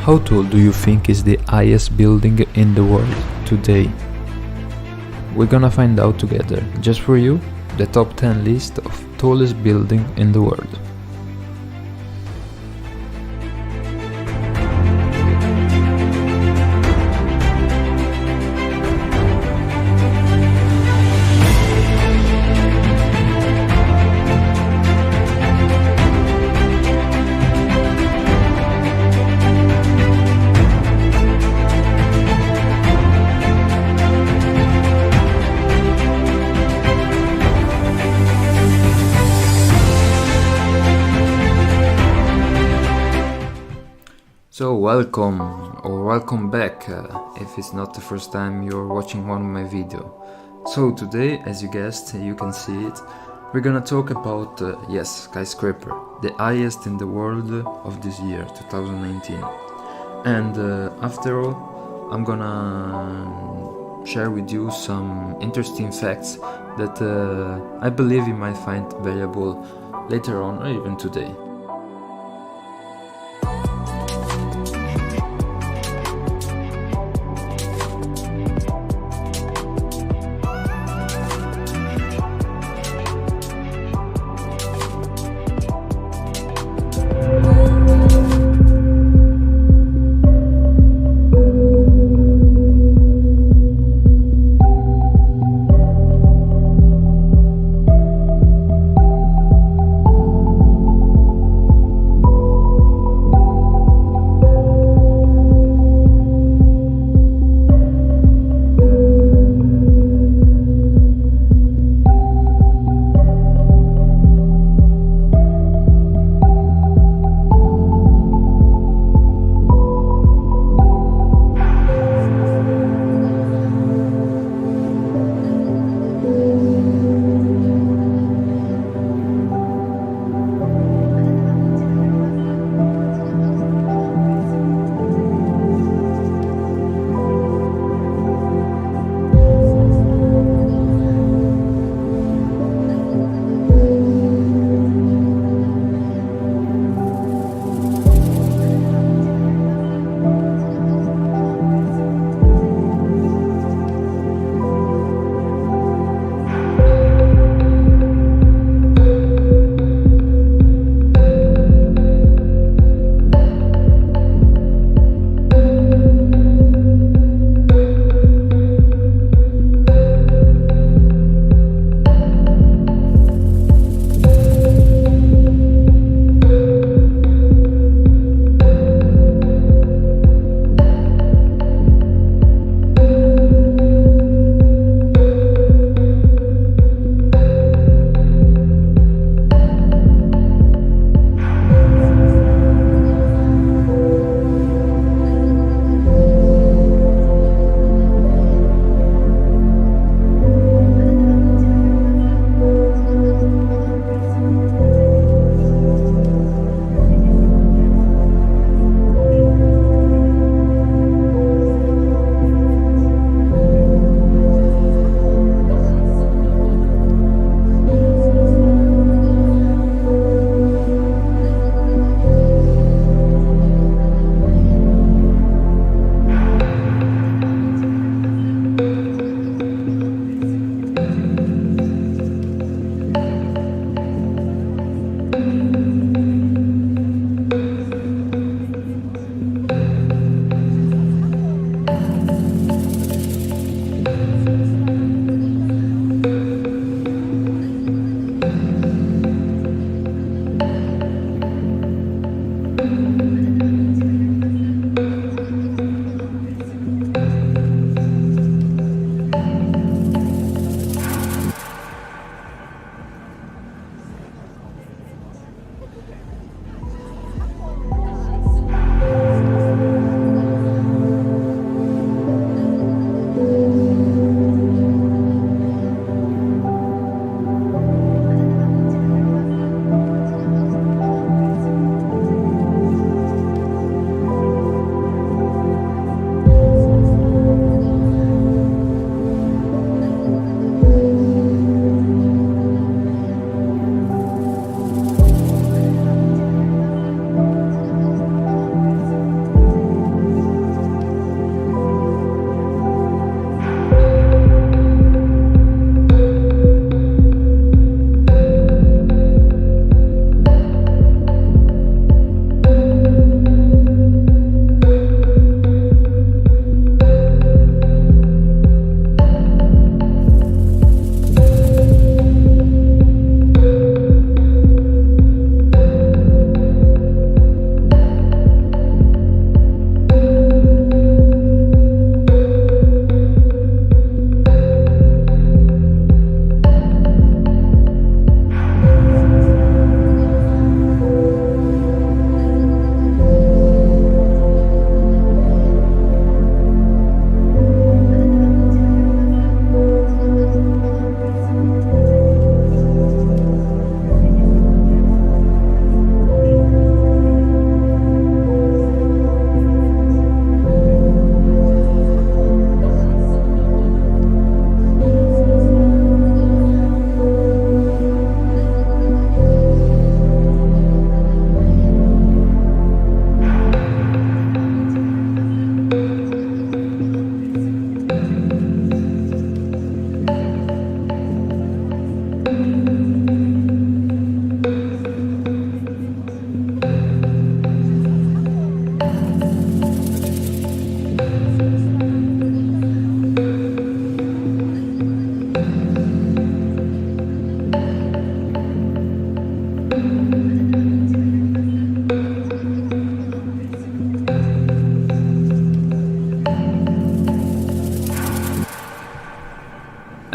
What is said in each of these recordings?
How tall do you think is the highest building in the world today? We're gonna find out together, just for you, the top 10 list of tallest building in the world. So welcome back if it's not the first time you're watching one of my videos. So today, as you guessed, you can see it, we're gonna talk about, skyscraper, the highest in the world of this year, 2019. And after all, I'm gonna share with you some interesting facts that I believe you might find valuable later on or even today.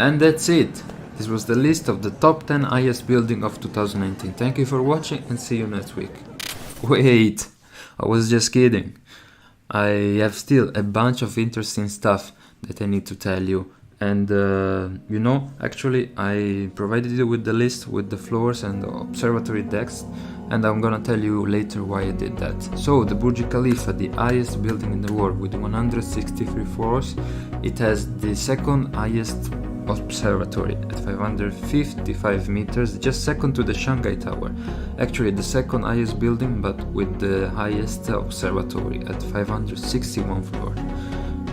And that's it. This was the list of the top 10 highest building of 2019. Thank you for watching and see you next week. Wait, I was just kidding. I have still a bunch of interesting stuff that I need to tell you. And you know, actually I provided you with the list with the floors and the observatory decks, and I'm gonna tell you later why I did that. So the Burj Khalifa, the highest building in the world with 163 floors, it has the second highest observatory at 555 meters, just second to the Shangai Tower. Actually the second highest building, but with the highest observatory at 561 floor.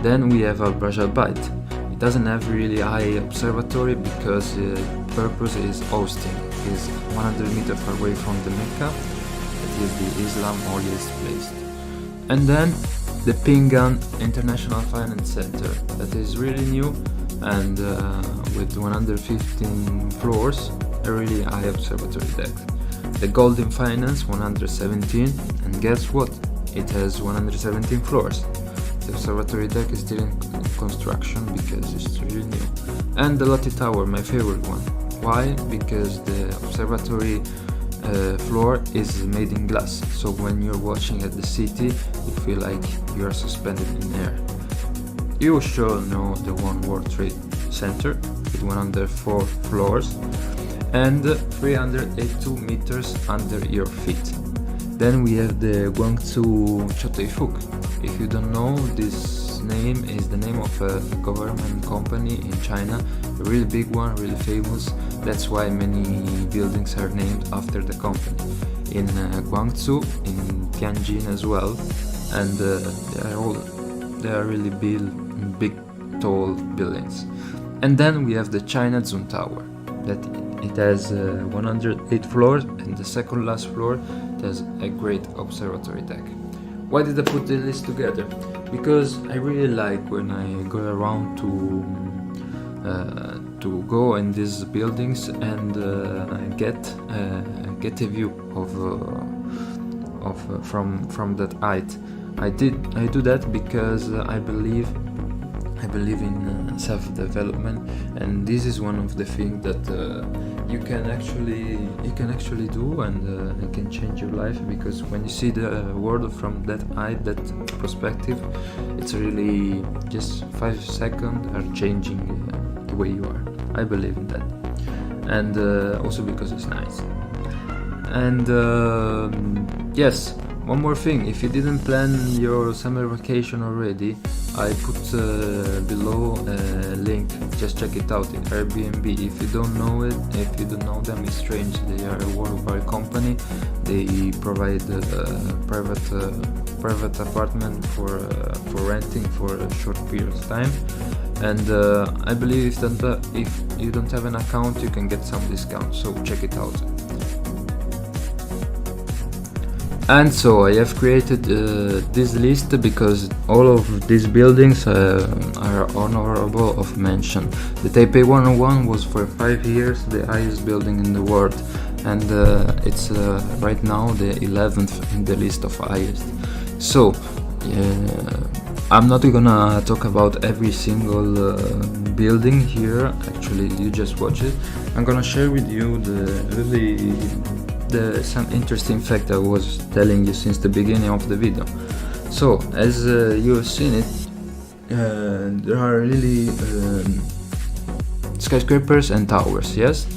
Then we have Abraj. It doesn't have really high observatory because the purpose is hosting. It is 100 meters far away from the Mecca. It is the Islam holiest place. And then the Pingan International Finance Center, that is really new and with 115 floors, a really high observatory deck. The Goldin Finance 117, and guess what? It has 117 floors. The observatory deck is still in construction because it's really new. And the Lotte Tower, my favorite one. Why? Because the observatory floor is made in glass, so when you're watching at the city you feel like you are suspended in air. You sure know the One World Trade Center with 104 floors and 382 meters under your feet. Then we have the Guangzhou Choteifuk. If you don't know, this name is the name of a government company in China, a really big one, really famous. That's why many buildings are named after the company. In Guangzhou, in Tianjin as well, and they are really big, tall buildings. And then we have the China Zun Tower. That it has 108 floors, and the second last floor it has a great observatory deck. Why did I put the list together? Because I really like when I go around to go in these buildings and get a view from that height. I do that because I believe in self-development, and this is one of the things that you can actually do, and it can change your life, because when you see the world from that height, that perspective, it's really just 5 seconds are changing the way you are. I believe in that, and also because it's nice. And yes, one more thing, if you didn't plan your summer vacation already, I put below a link, just check it out, in Airbnb. If you don't know them, it's strange. They are a worldwide company. They provide private apartment for renting for a short period of time. And I believe if you don't have an account, you can get some discount, so check it out. And so I have created this list because all of these buildings are honorable of mention. The Taipei 101 was for 5 years the highest building in the world, and it's right now the 11th in the list of highest. So I'm not gonna talk about every single building here, actually you just watch it. I'm gonna share with you some interesting fact I was telling you since the beginning of the video. So as you have seen it, there are really skyscrapers and towers, yes?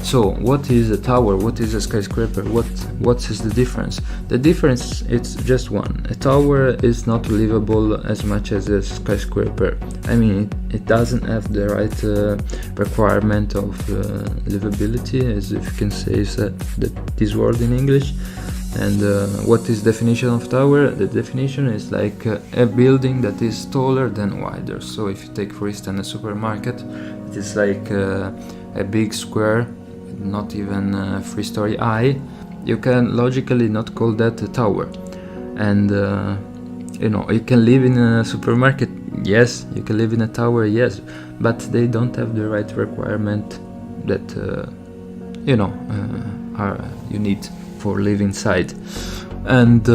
So what is a tower, what is a skyscraper, what is the difference? The difference is just one. A tower is not livable as much as a skyscraper. I mean, it doesn't have the right requirement of livability, as if you can say this word in English. And what is definition of tower? The definition is like a building that is taller than wider. So if you take for instance a supermarket, it is like a big square, not even 3-story high. You can logically not call that a tower. And you know, you can live in a supermarket, yes, you can live in a tower, yes, but they don't have the right requirement that you need for live inside. And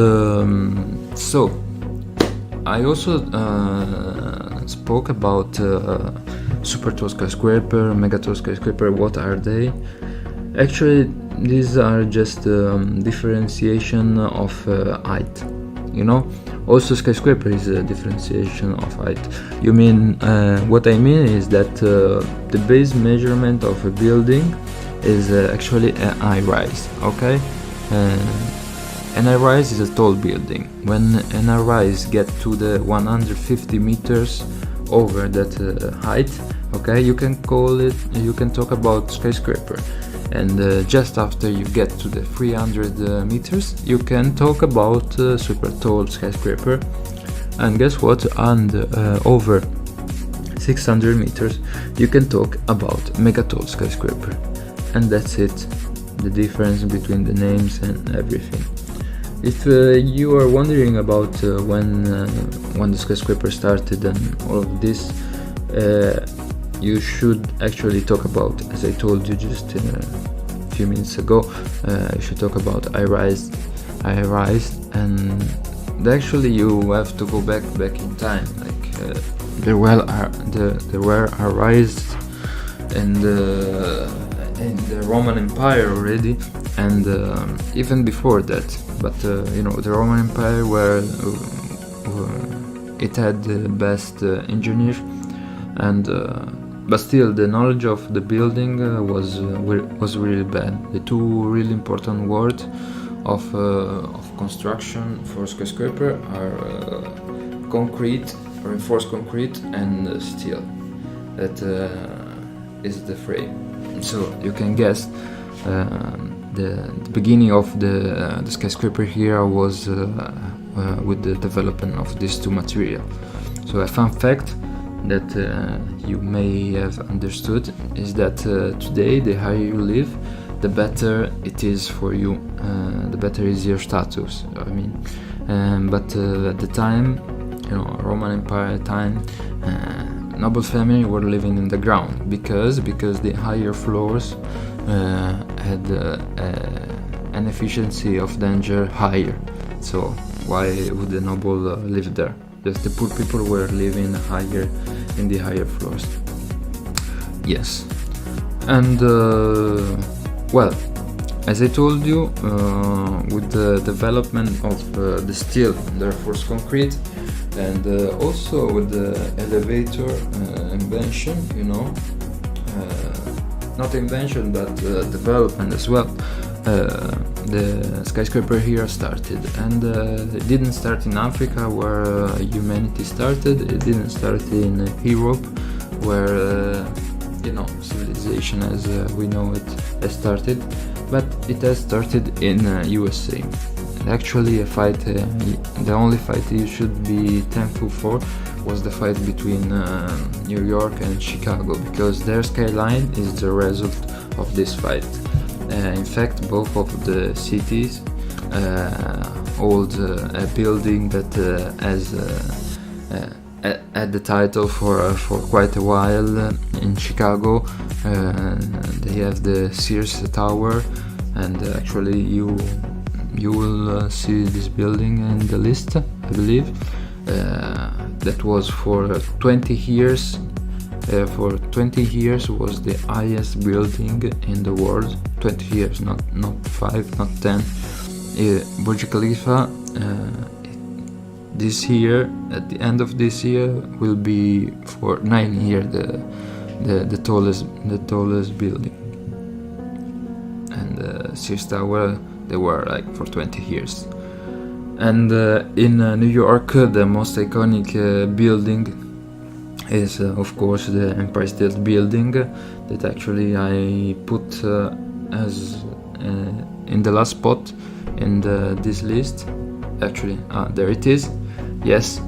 so I also spoke about supertall skyscraper, megatall skyscraper. What are they? Actually, these are just differentiation of height, you know. Also, skyscraper is a differentiation of height. You mean, what I mean is that the base measurement of a building is actually a high rise, okay? An high rise is a tall building. When an high rise get to the 150 meters over that height, okay, you can talk about skyscraper. And just after you get to the 300 meters, you can talk about super tall skyscraper. And guess what? And over 600 meters, you can talk about megatall skyscraper. And that's it, the difference between the names and everything. If you are wondering about when the skyscraper started and all of this, you should actually talk about, as I told you just a few minutes ago, you should talk about high rise, and actually you have to go back in time. Like there were high rise in the Roman Empire already, and even before that. But you know, the Roman Empire it had the best engineer, and but still the knowledge of the building was really bad. The two really important words of construction for skyscraper are concrete, reinforced concrete, and steel. That is the frame. So you can guess the beginning of the skyscraper here was with the development of these two materials. So a fun fact that you may have understood is that today the higher you live, the better it is for you, the better is your status. I mean, but at the time, you know, Roman Empire time, noble family were living in the ground because the higher floors had an efficiency of danger higher. So why would the noble live there? Just the poor people were living higher in the higher floors. Yes, and well, as I told you, with the development of the steel, therefore concrete, and also with the elevator invention, you know, not invention but development as well, the skyscraper here started. And it didn't start in Africa where humanity started. It didn't start in Europe where you know, civilization as we know it has started, but it has started in USA. And actually a fight, the only fight you should be thankful for was the fight between New York and Chicago, because their skyline is the result of this fight. In fact, both of the cities hold a building that has had the title for quite a while. In Chicago, they have the Sears Tower, and actually you will see this building in the list, I believe. That was for 20 years. For 20 years was the highest building in the world. 20 years, not 5, not 10. Burj Khalifa. This year, at the end of this year, will be for 9 years the tallest building. And Sears Tower, they were like for 20 years. And in New York, the most iconic building is of course the Empire State Building, that actually I put as in the last spot in this list. Actually, there it is. Yes,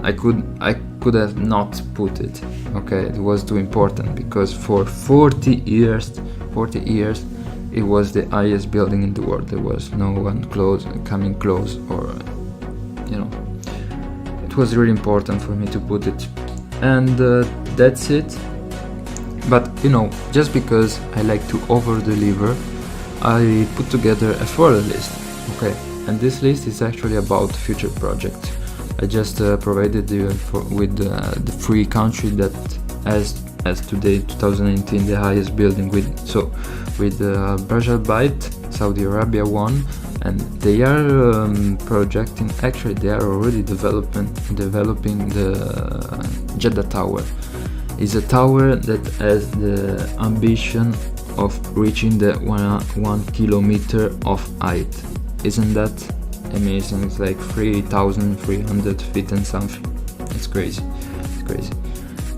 I could have not put it. Okay, it was too important because for 40 years, it was the highest building in the world. There was no one coming close, or you know, it was really important for me to put it. And that's it. But you know, just because I like to over-deliver, I put together a further list. Okay, and this list is actually about future projects. I just provided you with the 3 countries that has as today 2019 the highest building with Burj Saudi Arabia won, and they are projecting, actually they are already developing the Jeddah Tower. It's a tower that has the ambition of reaching the 1 kilometer of height. Isn't that amazing? It's like 3,300 feet and something. It's crazy. It's crazy.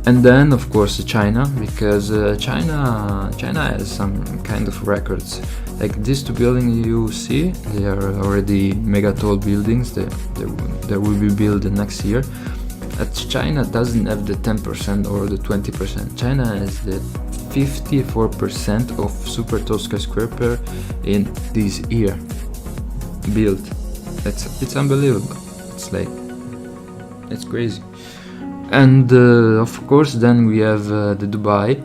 And then of course China, because China has some kind of records. Like these two buildings you see, they are already megatall buildings. They will be built next year. But China doesn't have the 10% or the 20%. China has the 54% of super tall skyscraper in this year built. It's unbelievable. It's crazy. And of course then we have the Dubai,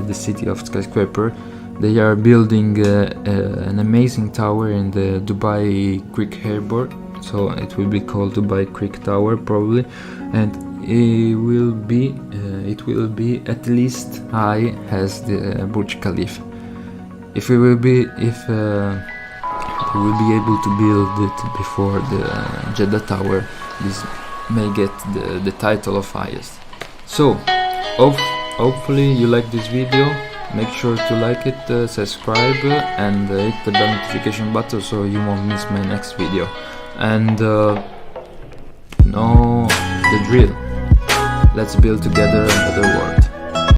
the city of skyscraper. They are building an amazing tower in the Dubai Creek Harbour, so it will be called Dubai Creek Tower probably, and it will be at least high as the Burj Khalifa. If we will be able to build it before the Jeddah Tower, this may get the title of highest. So hopefully you like this video. Make sure to like it, subscribe, and hit the bell notification button so you won't miss my next video. And know the drill. Let's build together a better world.